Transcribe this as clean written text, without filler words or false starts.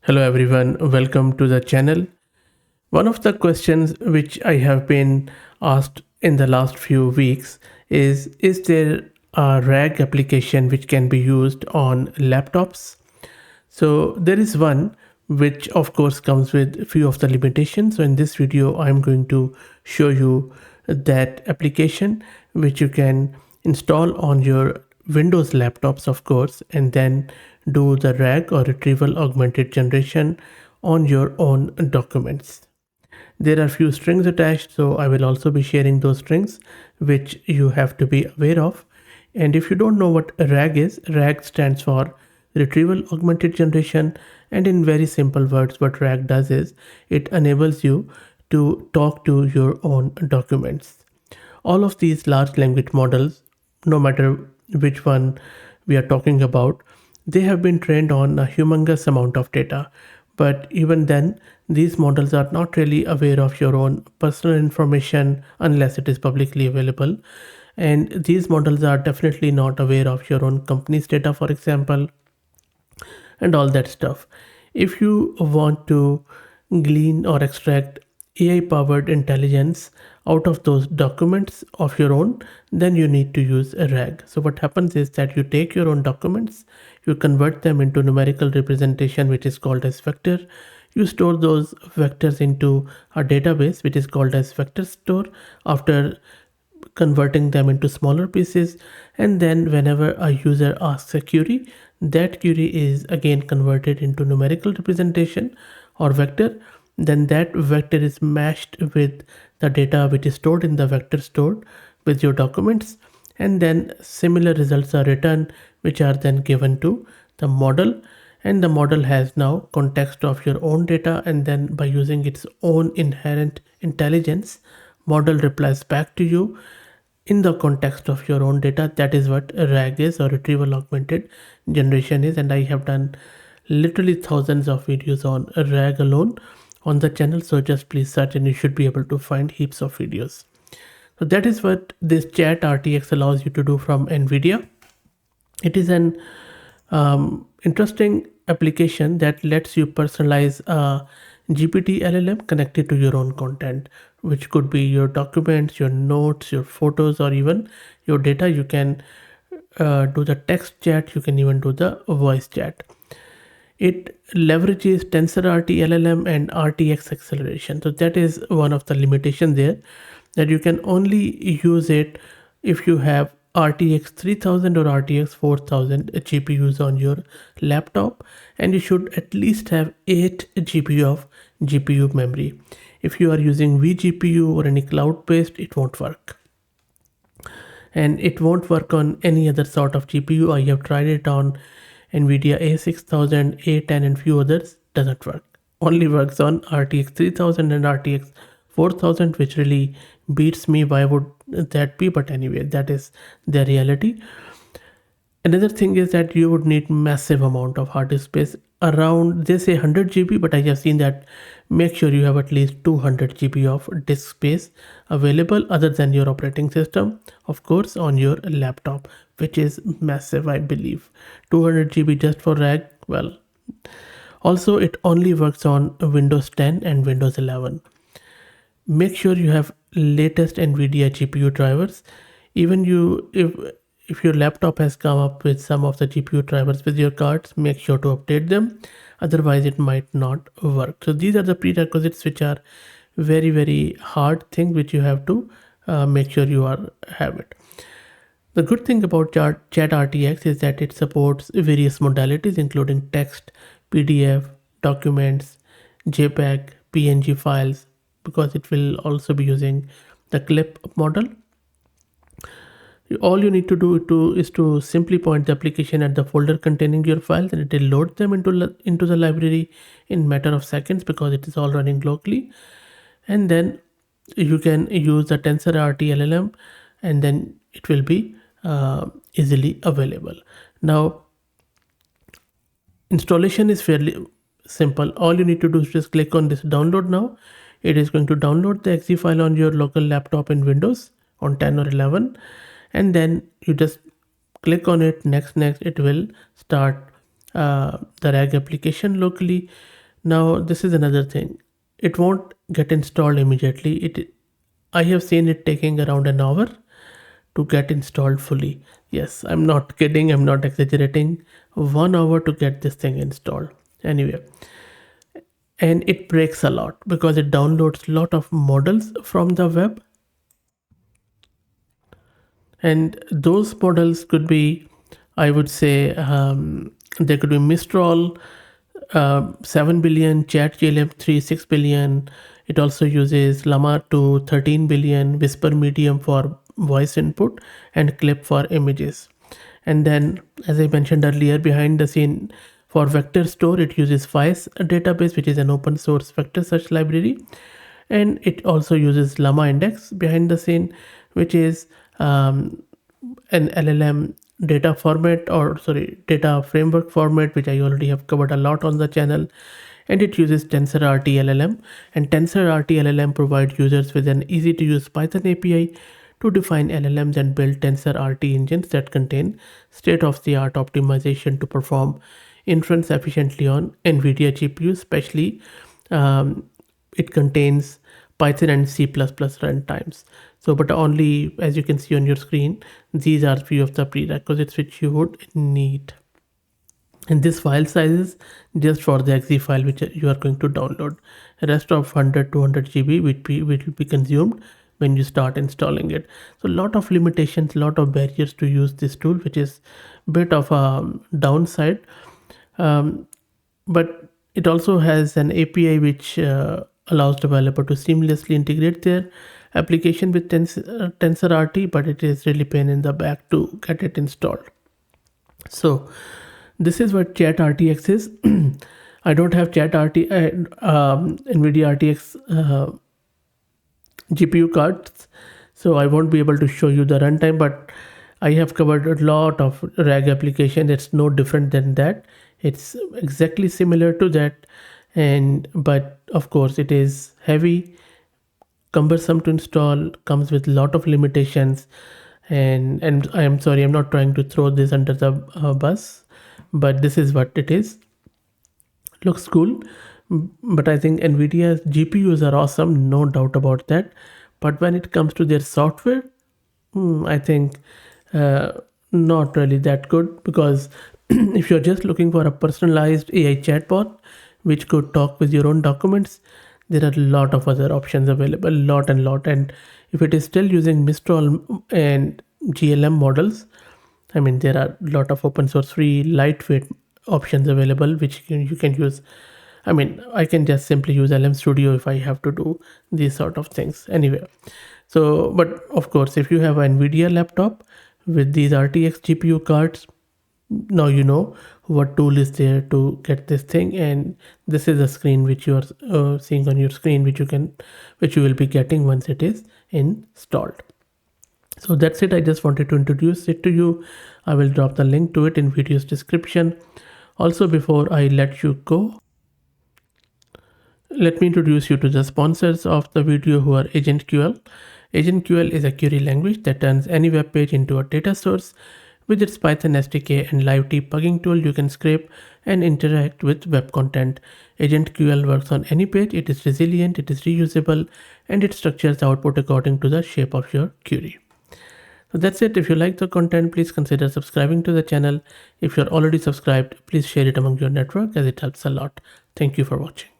Hello everyone, welcome to the channel. One of the questions which I have been asked in the last few weeks is there a RAG application which can be used on laptops? So there is one which of course comes with a few of the limitations. So in this video, I'm going to show you that application which you can install on your Windows laptops, of course, and then do the RAG or retrieval augmented generation on your own documents. There are few strings attached, so I will also be sharing those strings which you have to be aware of. And if you don't know what RAG is, RAG stands for retrieval augmented generation, and in very simple words what RAG does is it enables you to talk to your own documents. All of these large language models, no matter which one we are talking about, they have been trained on a humongous amount of data. But even then, these models are not really aware of your own personal information unless it is publicly available. And these models are definitely not aware of your own company's data, for example, and all that stuff. If you want to glean or extract AI powered intelligence out of those documents of your own, then you need to use a RAG. So what happens is that you take your own documents, you convert them into numerical representation, which is called as vector. You store those vectors into a database, which is called as vector store, after converting them into smaller pieces. And then whenever a user asks a query, that query is again converted into numerical representation or vector. Then that vector is mashed with the data which is stored in the vector stored with your documents, and then similar results are returned, which are then given to the model. And the model has now context of your own data, and then by using its own inherent intelligence, model replies back to you in the context of your own data. That is what RAG is, or retrieval augmented generation is. And I have done literally thousands of videos on RAG alone on the channel, so just please search and you should be able to find heaps of videos. So that is what this ChatRTX allows you to do from NVIDIA. It is an interesting application that lets you personalize a GPT LLM connected to your own content, which could be your documents, your notes, your photos, or even your data. You can do the text chat, you can even do the voice chat. It leverages TensorRT-LLM and RTX acceleration. So that is one of the limitations there, that you can only use it if you have RTX 3000 or RTX 4000 GPUs on your laptop, and you should at least have 8 GB of GPU memory. If you are using vGPU or any cloud-based, it won't work. And it won't work on any other sort of GPU. I have tried it on NVIDIA A6000, A10 and few others, doesn't work. Only works on RTX 3000 and RTX 4000, which really beats me. Why would that be? But anyway, that is the reality. Another thing is that you would need massive amount of hard disk space. Around, they say 100 GB, but I have seen that make sure you have at least 200 GB of disk space available other than your operating system, of course, on your laptop, which is massive, I believe. 200 GB just for RAG. Well, also it only works on Windows 10 and Windows 11. Make sure you have latest NVIDIA GPU drivers. Even if your laptop has come up with some of the GPU drivers with your cards, make sure to update them. Otherwise, it might not work. So these are the prerequisites, which are very, very hard thing, which you have to make sure you have it. The good thing about ChatRTX is that it supports various modalities, including text, PDF, documents, JPEG, PNG files, because it will also be using the clip model. All you need to do is to simply point the application at the folder containing your files, and it will load them into the library in matter of seconds because it is all running locally. And then you can use the TensorRT-LLM, and then it will be easily available. Now, installation is fairly simple. All you need to do is just click on this download now. It is going to download the exe file on your local laptop in Windows on 10 or 11, and then you just click on it, next, it will start the RAG application locally. Now this is another thing. It won't get installed immediately. I have seen it taking around an hour to get installed fully. Yes, I'm not kidding, I'm not exaggerating. 1 hour to get this thing installed. Anyway, and it breaks a lot because it downloads a lot of models from the web, and those models could be, I would say, there could be Mistral 7 billion, ChatGLM 3 6 billion. It also uses Llama 2 13 billion, Whisper Medium for voice input, and Clip for images. And then, as I mentioned earlier, behind the scene for vector store, it uses FICE database, which is an open source vector search library. And it also uses Llama Index behind the scene, which is an LLM data format, or sorry, data framework format, which I already have covered a lot on the channel. And it uses TensorRT-LLM, and TensorRT-LLM provides users with an easy to use Python API to define LLMs and build TensorRT engines that contain state-of-the-art optimization to perform inference efficiently on NVIDIA GPUs. Especially, it contains Python and C++ runtimes. So, but only, as you can see on your screen, these are few of the prerequisites which you would need. And this file size is just for the exe file which you are going to download. The rest of 100 200 GB will be consumed when you start installing it. So a lot of limitations, lot of barriers to use this tool, which is a bit of a downside. But it also has an API which allows developer to seamlessly integrate their application with TensorRT, but it is really pain in the back to get it installed. So this is what ChatRTX is. I don't have NVIDIA RTX GPU cards, so I won't be able to show you the runtime, but I have covered a lot of RAG application. It's no different than that. It's exactly similar to that, but of course it is heavy, cumbersome to install, comes with a lot of limitations, and I am sorry, I'm not trying to throw this under the bus, but this is what it is. Looks cool, but I think NVIDIA's GPUs are awesome, no doubt about that. But when it comes to their software, I think not really that good, because if you're just looking for a personalized AI chatbot which could talk with your own documents, there are a lot of other options available, lot. And if it is still using Mistral and GLM models, I mean, there are a lot of open source free lightweight options available which you can use. I mean, I can just simply use LM Studio if I have to do these sort of things. Anyway, so, but of course, if you have an NVIDIA laptop with these RTX GPU cards, now you know what tool is there to get this thing. And this is a screen which you are seeing on your screen, which you will be getting once it is installed. So that's it. I just wanted to introduce it to you. I will drop the link to it in video's description. Also, before I let you go, let me introduce you to the sponsors of the video, who are AgentQL. AgentQL is a query language that turns any web page into a data source. With its Python SDK and live debugging tool, you can scrape and interact with web content. AgentQL works on any page. It is resilient, it is reusable, and it structures the output according to the shape of your query. So that's it. If you like the content, please consider subscribing to the channel. If you're already subscribed, please share it among your network, as it helps a lot. Thank you for watching.